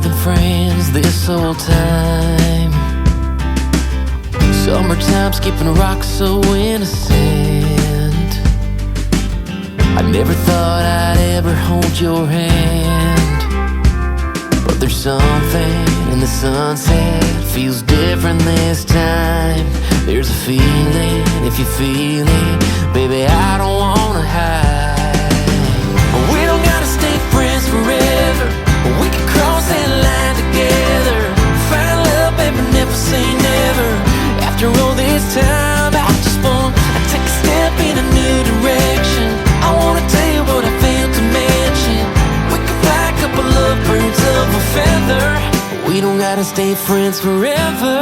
than friends this whole time. Summertime skipping rocks so innocent. I never thought I'd ever hold your hand, but there's something in the sunset, feels different this time. There's a feeling, if you feel it, baby, I don't wanna hide. We don't gotta stay friends forever, we can cross that line together. Find love, baby, never say never. After all this time, I just wanna take a step in a new direction. I wanna tell you what I failed to mention. We can fly a couple of birds of a feather. We don't gotta stay friends forever.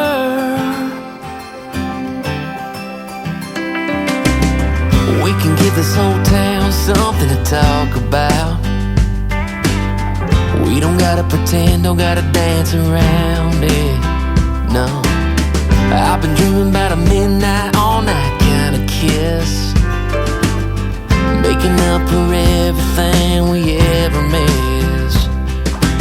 We can give this whole town something to talk about. We don't gotta pretend, don't gotta dance around it, no. I've been dreaming about a midnight, all night kind of kiss, making up for everything we ever missed.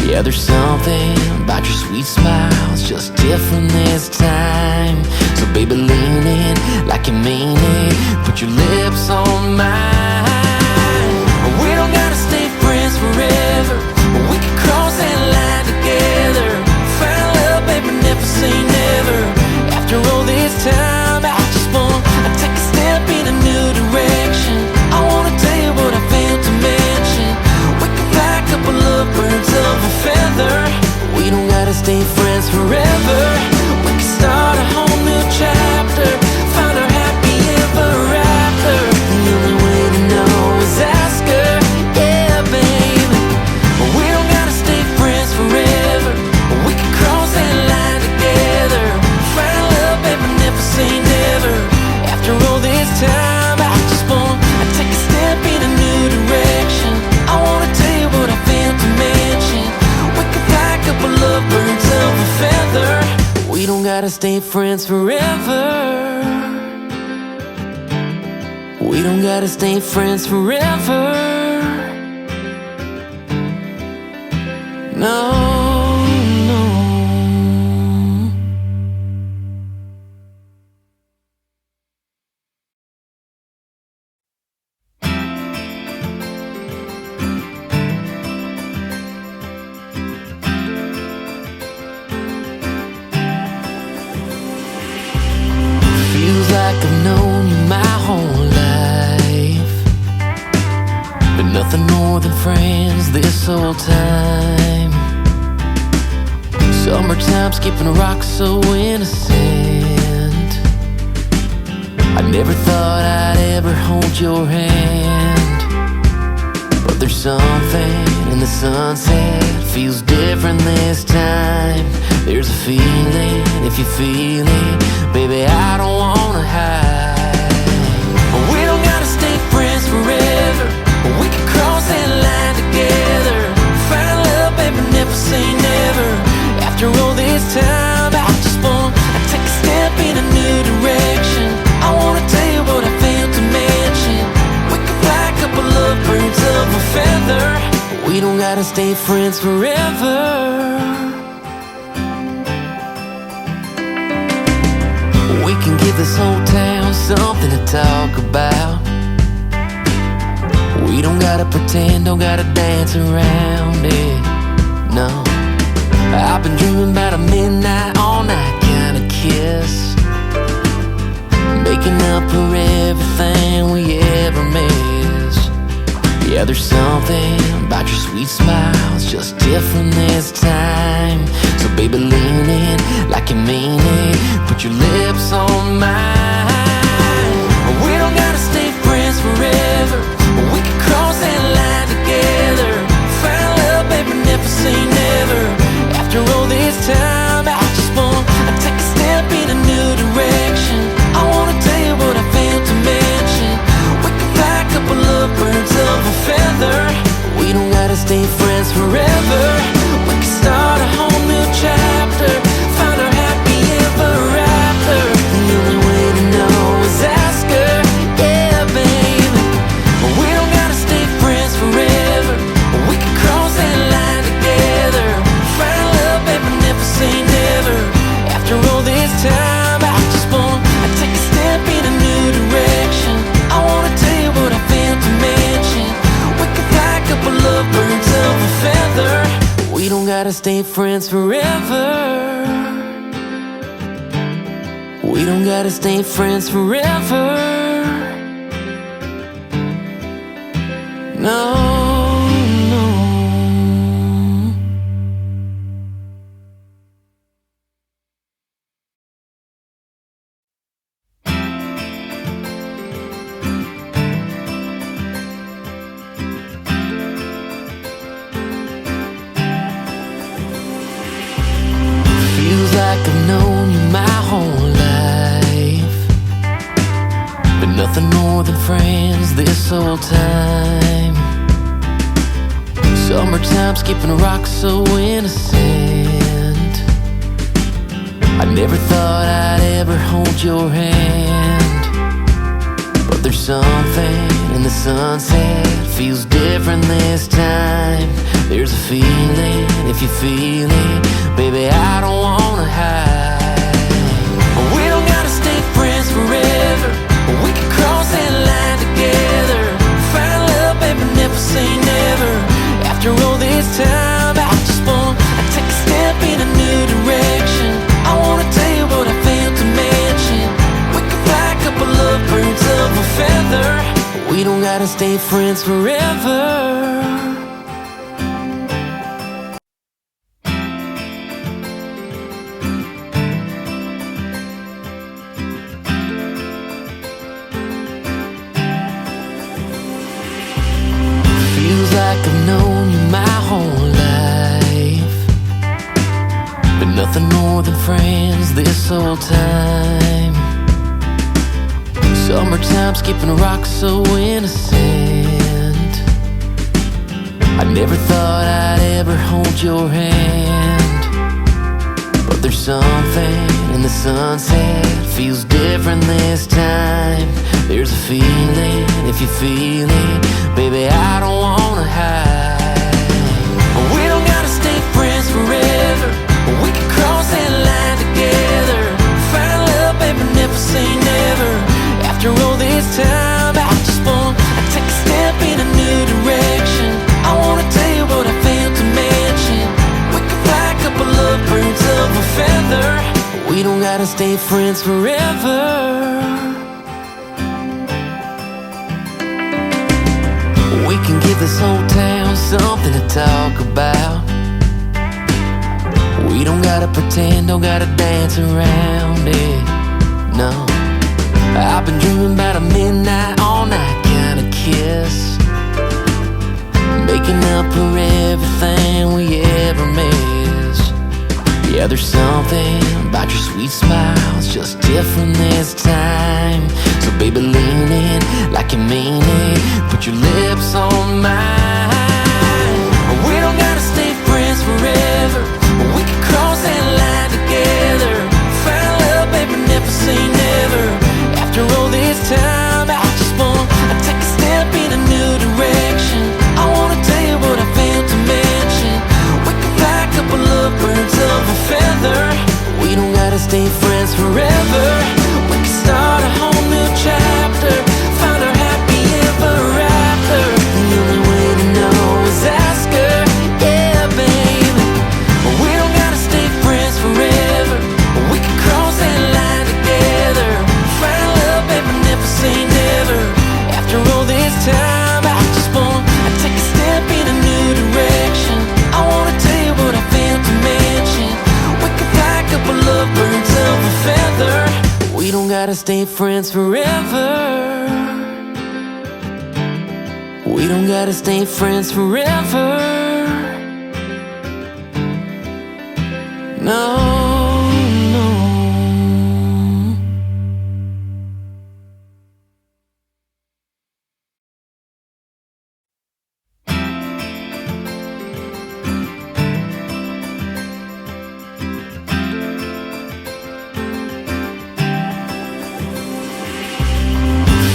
Yeah, there's something about your sweet smile, it's just different this time. So baby, lean in like you mean it, put your lips on mine. We don't gotta stay friends forever, we can cross that line together. Find love, baby, never say never. After all this time, I just wanna take a step in a new direction. I wanna tell you what I failed to mention. We can fly a couple of birds of a feather. We don't gotta stay friends forever, we can start a whole new chapter. Find our happy ever after. The only way to know is ask her, yeah, baby. We don't gotta stay friends forever, we can cross that line together. Find love, baby, never say never. After all this time, I just wanna take a step in a new direction. I wanna tell you what I failed to mention. We can fly a couple of birds of a feather. We don't gotta stay friends forever. We don't gotta stay friends forever. No, no. Feels like I've known you my whole life, but nothing more than friends this whole time. Summertime skipping rocks so innocent. I never thought I'd ever hold your hand, but there's something in the sunset, feels different this time. There's a feeling, if you feel it, baby, I don't wanna hide. We don't gotta stay friends forever, we can cross that line together. Find love, baby, never say never. After all this time, I just wanna take a step in a new direction. I wanna tell you what I failed to mention. We can fly a couple of birds of a feather. We don't gotta stay friends forever. We can give this whole town something to talk about. We don't gotta pretend, don't gotta dance around it, no. I've been dreaming about a midnight, all night kind of kiss, making up for everything we ever missed. Yeah, there's something about your sweet smile, it's just different this time. So baby, lean in like you mean it, put your lips on mine. We don't gotta stay friends forever, we can cross that line together. Find love, baby, never say never. After all this time, I just wanna take a step in a new direction. I wanna tell you what I failed to mention. We can fly a couple of birds of a feather. We don't gotta stay friends forever, we can start a whole new chapter. Find our happy ever after. The only way to know is ask her, yeah, baby. We don't gotta stay friends forever, we can cross that line together. Find love, gotta stay friends forever. We don't gotta stay friends forever. No, no. Feels like I've known you my whole life, but nothing more than friends this whole time. Summertime skipping rocks so innocent. I never thought I'd ever hold your hand, but there's something in the sunset feels different this time. There's a feeling, if you feel it, baby, I don't wanna hide. We don't gotta stay friends forever. We can cross that line together. Find love, baby, never say never. After all this time, I just wanna take a step in a new direction. I wanna tell you what I failed to mention. We can fly a couple of birds of a feather. We don't gotta stay friends forever. Feels like I've known you my whole life, but nothing more than friends this whole time. Summertime skipping rocks so innocent. I never thought I'd ever hold your hand, but there's something in the sunset feels different this time. There's a feeling, if you feel it, baby, I don't wanna hide. We don't gotta stay friends forever. We can cross that line together. Find love, baby, never say never. After all this time, I just wanna take a step in a new direction. I wanna tell you what I failed to mention. We can fly a couple of birds of a feather. We don't gotta stay friends forever. We can give this whole town something to talk about. We don't gotta pretend, don't gotta dance around it, no. I've been dreaming about a midnight, all night kind of kiss, making up for everything we ever miss. Yeah, there's something about your sweet smile, it's just different this time. So baby, lean in like you mean it, put your lips on mine. We don't gotta stay friends forever. We can cross that line together. Find love, baby, never say never. After all this time, I just wanna take a step in a new direction. I wanna tell you what I failed to mention. We can fly a couple of birds of a feather. We don't gotta stay friends forever. We can start a whole new chapter, find our happy ever after. The only way to know is ask her, yeah, baby. We don't gotta stay friends forever. We can cross that line together. Find love, baby, never say never. After all this time, I just wanna take a step in a new direction. I wanna tell you what I failed to mention. We can fly a couple of birds of a feather. We don't gotta stay friends forever. We don't gotta stay friends forever. No, no.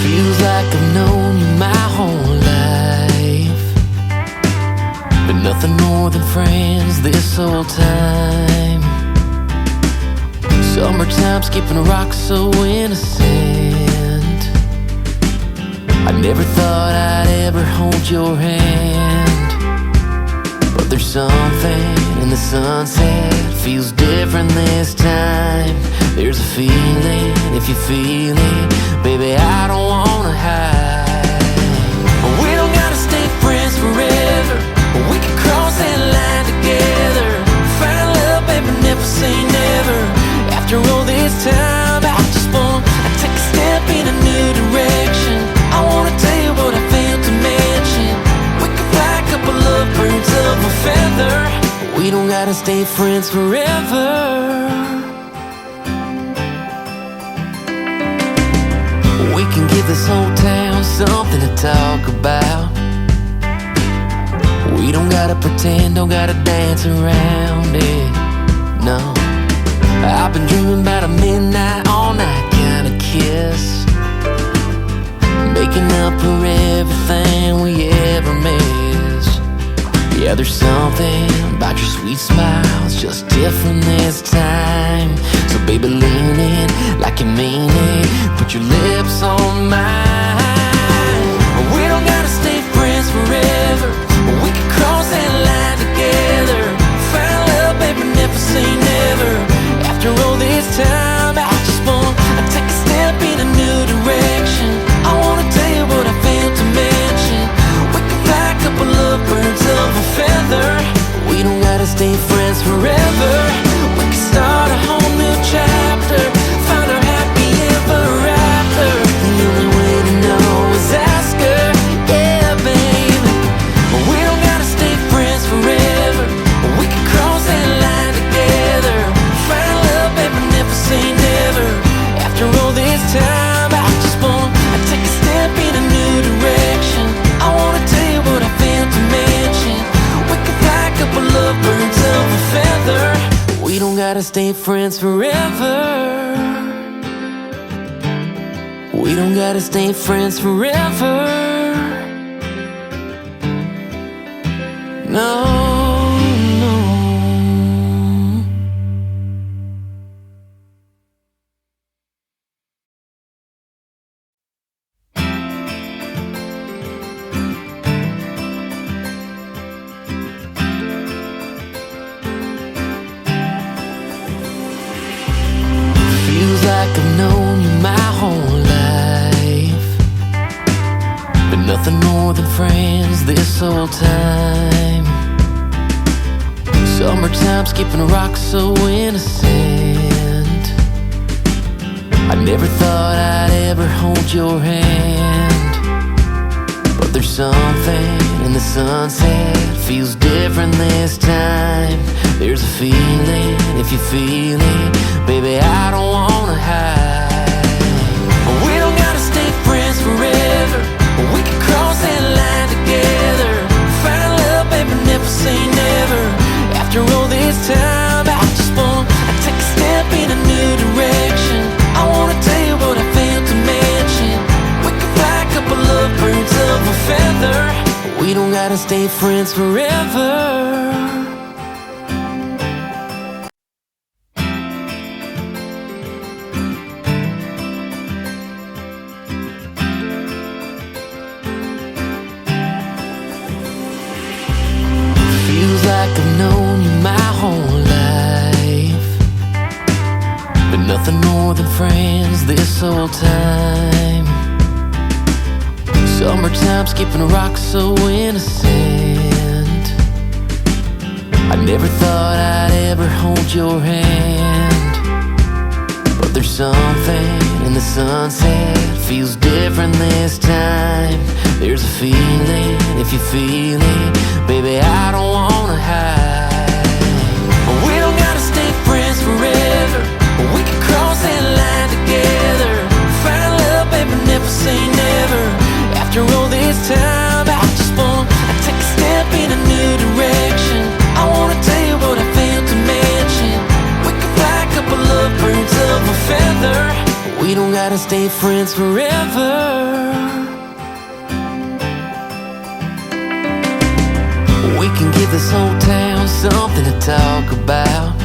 Feels like I've known you my whole life, but nothing more than friends this whole time. Summertime skipping rocks so innocent. I never thought I'd ever hold your hand, but there's something in in the sunset feels different this time. There's a feeling, if you feel it, baby, I don't wanna hide. We don't gotta stay friends forever, we can cross that line together. Find love, baby, never say never. After all this time, I just wanna take a step in a new direction. I wanna tell you what I failed to mention. We can fly a couple of birds of a feather. We don't gotta stay friends forever. We can give this whole town something to talk about. We don't gotta pretend, don't gotta dance around it, no. I've been dreaming about a midnight, all night kind of kiss, making up for everything we ever miss. Yeah, there's something about your sweet smile, it's just different this time. So baby, lean in like you mean it, put your lips on mine. We don't gotta stay friends forever, we can cross that line together. Find love, baby, never say never. After all this time, I just wanna take a step in a new direction. I wanna tell you what I failed to mention. We can fly a couple of birds of a feather. We don't gotta stay friends forever, we can start a whole new chapter. Find our happy ever after. The only way to know is ask her, yeah, baby. We don't gotta stay friends forever, we can cross that line together. Find love, baby, never say never. After all this time, I just wanna take a step in a new direction. I wanna tell you what I failed to mention. We can fly a couple of birds of a feather. We don't gotta stay friends forever. We don't gotta stay friends forever. No, no. Feels like I've known you my whole life, but nothing more than friends this whole time. Summertime skipping rocks so innocent. I never thought I'd ever hold your hand, but there's something in the sunset feels different this time. There's a feeling, if you feel it, baby, I don't wanna hide. We don't gotta stay friends forever, we can cross that line together. Find love, baby, never say never. After all this time, I just wanna take a step in a new direction. I wanna tell you what I failed to mention. We can fly a couple of birds of a feather. We don't gotta stay friends forever. Feels like I've known you my whole life, but nothing more than friends this whole time. Summertime skipping rocks so innocent. I never thought I'd ever hold your hand, but there's something in the sunset feels different this time. There's a feeling, if you feel it, baby, I don't wanna hide. We don't gotta stay friends forever, we can cross that line together. Find love, baby, never say never. After all this time, I just wanna take a step in a new direction. I wanna tell you what I failed to mention. We can fly a couple of birds of a feather. We don't gotta stay friends forever. We can give this whole town something to talk about.